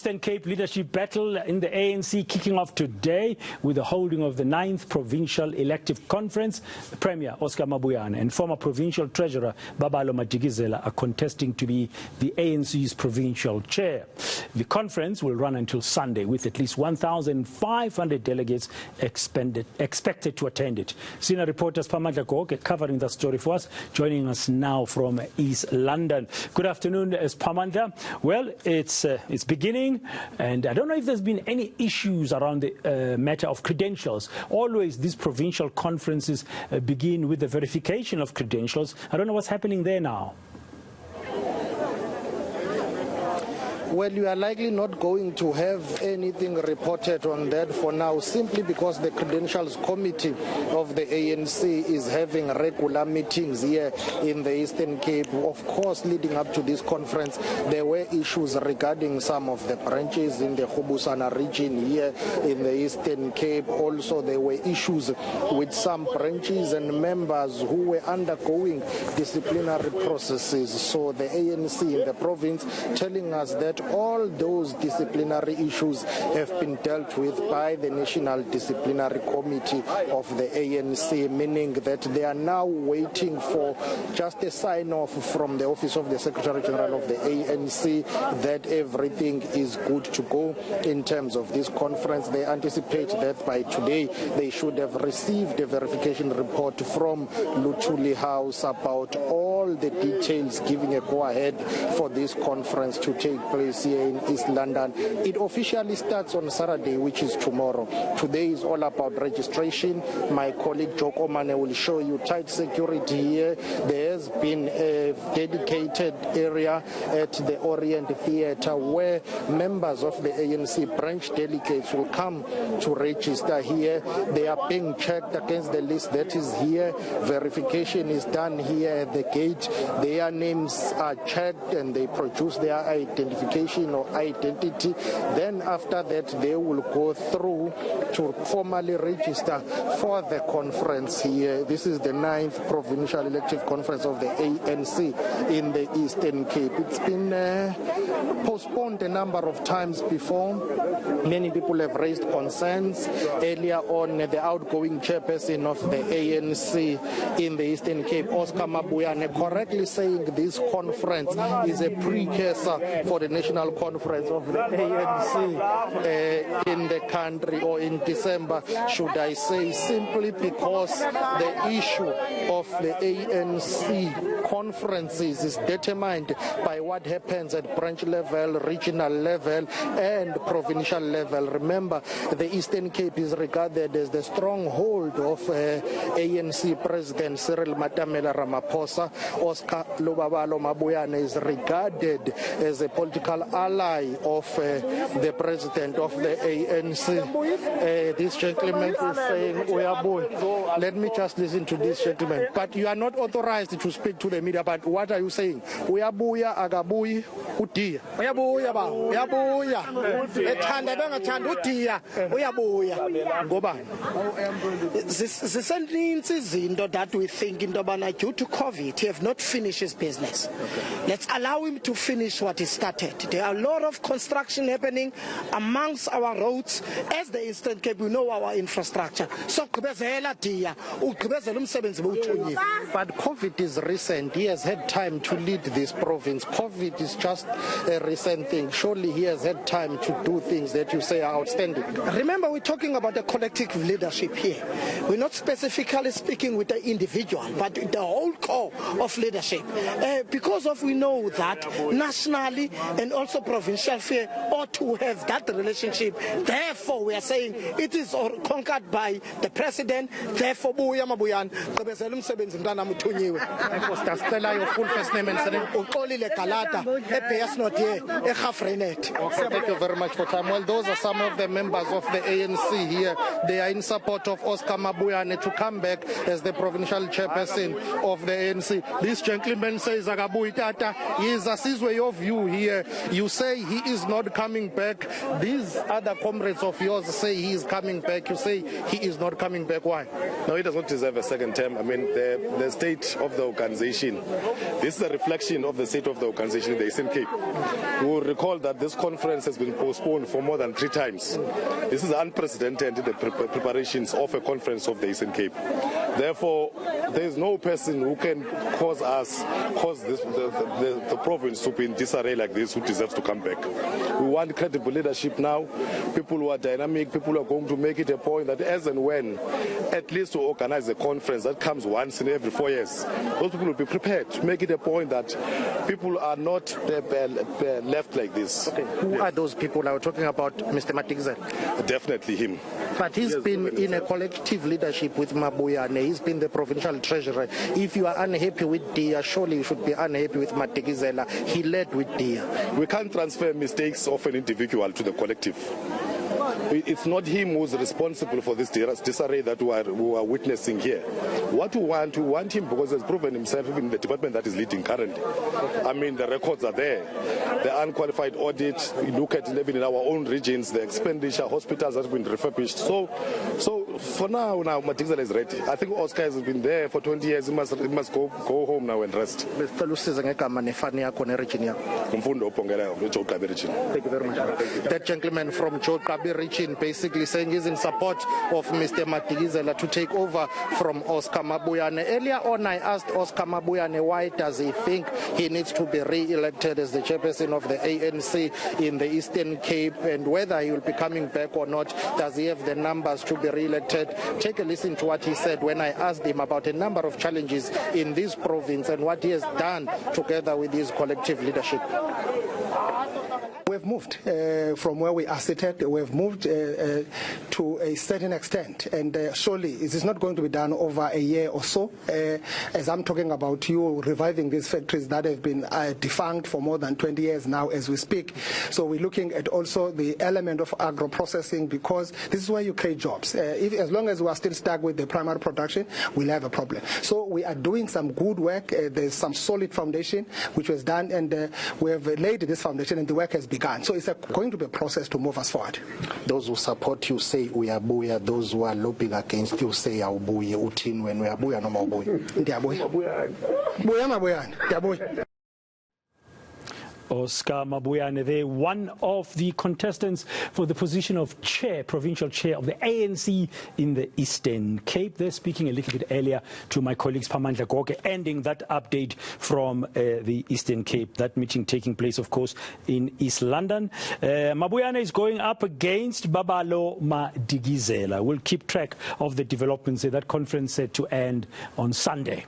Eastern Cape leadership battle in the ANC kicking off today with the holding of the 9th Provincial Elective Conference. Premier Oscar Mabuyane and former Provincial Treasurer Babalo Madikizela are contesting to be the ANC's provincial chair. The conference will run until Sunday with at least 1,500 delegates expected to attend it. Senior reporter Spamandla Goke covering the story for us, joining us now from East London. Good afternoon, Spamandla. Well, it's beginning. And I don't know if there's been any issues around the matter of credentials. Always these provincial conferences begin with the verification of credentials. I don't know what's happening there now. Well, you are likely not going to have anything reported on that for now, simply because the Credentials Committee of the ANC is having regular meetings here in the Eastern Cape. Of course, leading up to this conference, there were issues regarding some of the branches in the Hobusana region here in the Eastern Cape. Also, there were issues with some branches and members who were undergoing disciplinary processes. So the ANC in the province telling us that all those disciplinary issues have been dealt with by the National Disciplinary Committee of the ANC, meaning that they are now waiting for just a sign-off from the Office of the Secretary General of the ANC that everything is good to go in terms of this conference. They anticipate that by today they should have received a verification report from Luthuli House about all the details giving a go-ahead for this conference to take place here in East London. It officially starts on Saturday, which is tomorrow. Today is all about registration. My colleague Joko Mane will show you tight security here. There has been a dedicated area at the Orient Theatre where members of the ANC branch delegates will come to register here. They are being checked against the list that is here. Verification is done here at the gate. Their names are checked and they produce their identification or identity. Then after that they will go through to formally register for the conference here. This is the 9th Provincial Elective Conference of the ANC in the Eastern Cape. It's been postponed a number of times before. Many people have raised concerns. Earlier on, the outgoing chairperson of the ANC in the Eastern Cape, Oscar Mabuyane, correctly saying this conference is a precursor for the national conference of the ANC in the country, or in December, should I say, simply because the issue of the ANC conferences is determined by what happens at branch level, regional level, and provincial level. Remember, the Eastern Cape is regarded as the stronghold of ANC President Cyril Matamela Ramaphosa. Oscar Lubabalo Mabuyane is regarded as a political ally of the president of the ANC. This gentleman is saying, Uyabuya. Let me just listen to this gentleman. But you are not authorized to speak to the media. But what are you saying? Uyabuya, agabuyi, udiya. Uyabuya ba, uyabuya. Ethanda bengathanda udiya, uyabuya. Ngobani? Ziseninzi izinto that we think into yobana due to COVID he have not finished his business. Let's allow him to finish what he started. There are a lot of construction happening amongst our roads. As the Eastern Cape, we know our infrastructure. So but COVID is recent. He has had time to lead this province. COVID is just a recent thing. Surely he has had time to do things that you say are outstanding. Remember, we're talking about the collective leadership here. We're not specifically speaking with the individual, but the whole core of leadership. Because we know that nationally and also provincial fear ought to have that relationship. Therefore, we are saying it is conquered by the president. Therefore, Buya Mabuyane, your full first name and surname. Thank you very much for time. Well, those are some of the members of the ANC here. They are in support of Oscar Mabuyane to come back as the provincial chairperson of the ANC. This gentleman says, Agabuyi Tata, he is a your view here. You say he is not coming back. These other comrades of yours say he is coming back. You say he is not coming back. Why? No, he does not deserve a second term. I mean, the state of the organization 2019. This is a reflection of the state of the organization in the Eastern Cape. You will recall that this conference has been postponed for more than 3 times. This is unprecedented in the preparations of a conference of the Eastern Cape. Therefore, there is no person who can cause the province to be in disarray like this who deserves to come back. We want credible leadership now, people who are dynamic, people who are going to make it a point that as and when, at least to organize a conference that comes once in every 4 years, those people will be prepared to make it a point that people are not left like this. Okay. Who are those people? I was talking about Mr. Matikizela. Definitely him. But he's been in a collective leadership with Mabuyane. He's been the provincial treasurer. If you are unhappy with Dia, surely you should be unhappy with Matikizela. He led with Dia. We can't transfer mistakes of an individual to the collective. It's not him who's responsible for this disarray that we are witnessing here. What we want him because he's proven himself even in the department that is leading currently. I mean, the records are there. The unqualified audit, we look at even in our own regions, the expenditure, hospitals that have been refurbished. So for now Matikizela is ready. I think Oscar has been there for 20 years. He must go home now and rest. Thank you very much. That gentleman from Jokabi region basically saying he's in support of Mr. Matikizela to take over from Oscar Mabuyane. Earlier on, I asked Oscar Mabuyane why does he think he needs to be re-elected as the chairperson of the ANC in the Eastern Cape, and whether he will be coming back or not. Does he have the numbers to be re-elected? Take a listen to what he said when I asked him about a number of challenges in this province and what he has done together with his collective leadership. We've moved from where we are seated. We've moved to a certain extent, and surely it is not going to be done over a year or so. As I'm talking about you reviving these factories that have been defunct for more than 20 years now as we speak. So we're looking at also the element of agro-processing, because this is where you create jobs. As long as we are still stuck with the primary production, we'll have a problem. So we are doing some good work. There's some solid foundation which was done, and we have laid this foundation, and the work has begun. So it's going to be a process to move us forward. Those who support you say we are buoy. Those who are lobbying against you say our buoy. Utin when we are buoy, no more buoy. Oscar Mabuyane there, one of the contestants for the position of provincial chair of the ANC in the Eastern Cape. They're speaking a little bit earlier to my colleagues Pamandla Goke, ending that update from the Eastern Cape. That meeting taking place, of course, in East London. Mabuyane is going up against Babalo Matikizela. We'll keep track of the developments. That conference set to end on Sunday.